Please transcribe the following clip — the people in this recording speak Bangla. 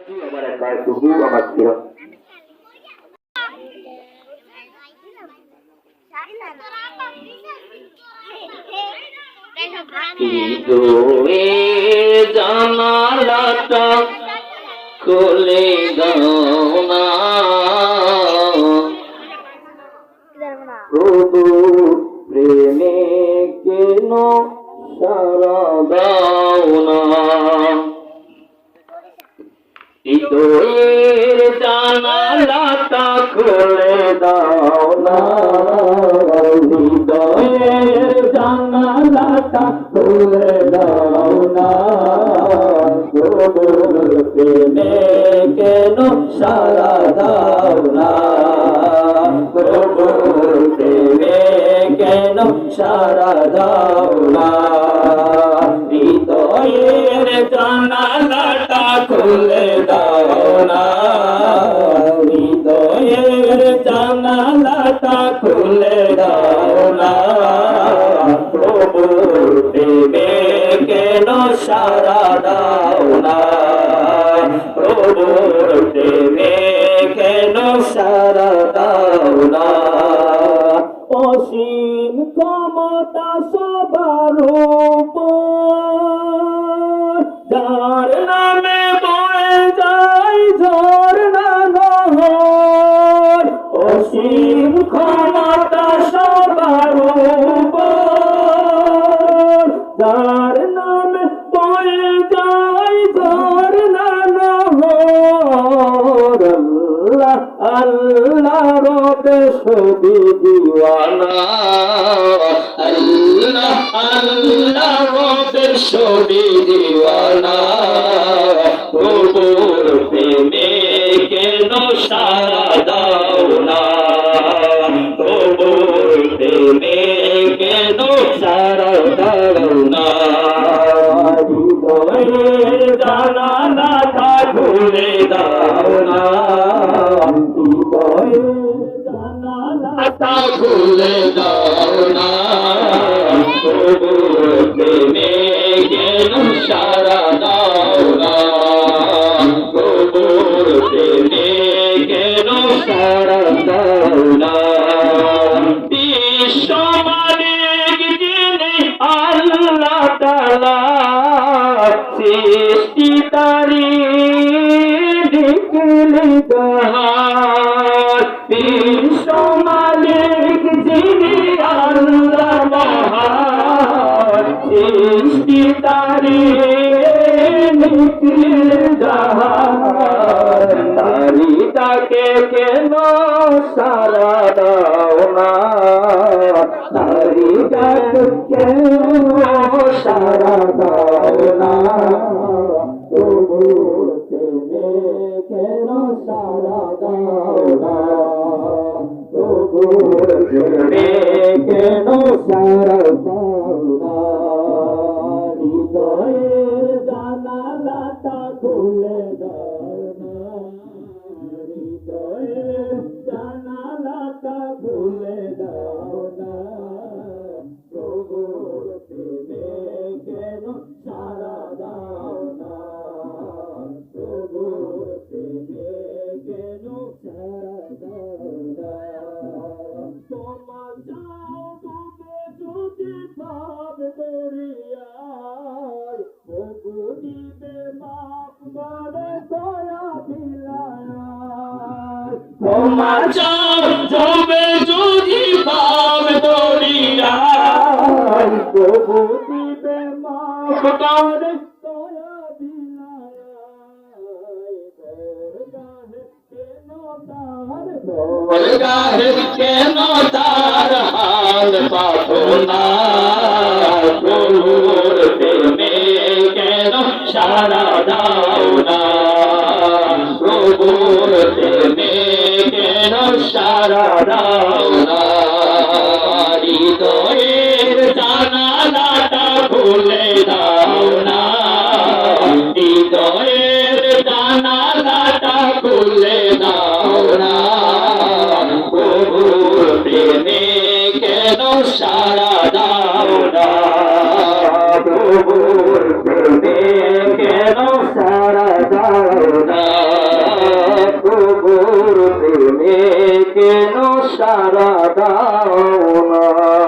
وبركاته ومغفرة. হৃদয়ে জানালাটা খুলে দাও না প্রভু, প্রেমে কেন সারা দাও না। হৃদয়ের জানালাটা খুলে দাও না, হৃদয়ের জানালাটা খুলে দাও না, প্রভুর প্রেমে কেন সারা দাও না, প্রভুর প্রেমে কেন সারা দাও না। হৃদয়ের জানালাটা খুলে দাও না, হৃদয়ের জানালাটা খুলে দাও না, প্রভুর প্রেমে কেন সারা দাও না, প্রভুর প্রেমে কেন সারা দাও না। অসীম ক্ষমতা সবার উপর, যার নামে বয়ে যায় ঝর্ণা নহর, অসীম ক্ষমতা সবার উপর, যার নামে বয়ে যায় ঝর্ণা নহর। আল্লাহ আল্লাহ রবে সবি দিওয়ানা, আল্লাহ আল্লাহ রবে সবি দিওয়ানা, প্রভুর প্রেমে কেন সারা দাও না, প্রভুর প্রেমে কেন সারা দাও না। হৃদয়ের জানালাটা খুলে দাও না, হৃদয়ের জানালাটা খুলে দাও না, প্রভুর প্রেমে কেন সারা দাও না, প্রভুর প্রেমে কেন সারা দাও না। বিশ্ব মালিক যিনি আল্লাহ তাআলা, সৃষ্টি তারি দিকলিদার, বিশ্ব মালিক যিনি আল্লাহ মহান, সৃষ্টি তারি দিকলিদার, তারি তাকে কেন সারা দাও না, তারি তাকে কেন সারা দাও না, প্রভুর প্রেমে কেন সারা দাও না, প্রভুর প্রেমে কেন সারা দাও না। হৃদয়ের জানালাটা খুলে দাও না, হৃদয়ের জানালাটা খুলে দাও না, প্রভুর প্রেমে কেন সারা দাও না, প্রভুর প্রেমে কেন সারা দাও না। তোমার যাও ডুবে যদি পাপ দরিয়ায়, প্রভু দিবে মাপ করে দয়া বিলায়। তোমার যাও ডুবে যদি পাপ দরিয়ায়, প্রভু দিবে মাপ করে দয়া বিলায়। দরগাহে কেন তার হাল পাবো না, প্রভুর প্রেমে কেন সারা দাও না, প্রভুর প্রেমে কেন সারা দাও না। হৃদয়ের জানালাটা খুলে দাও না, হৃদয়ের জানালাটা খুলে দাও না, প্রভুর প্রেমে কেন সারা দাও না, প্রভুর প্রেমে কেন সারা দাও না। কেন সারা দাও না।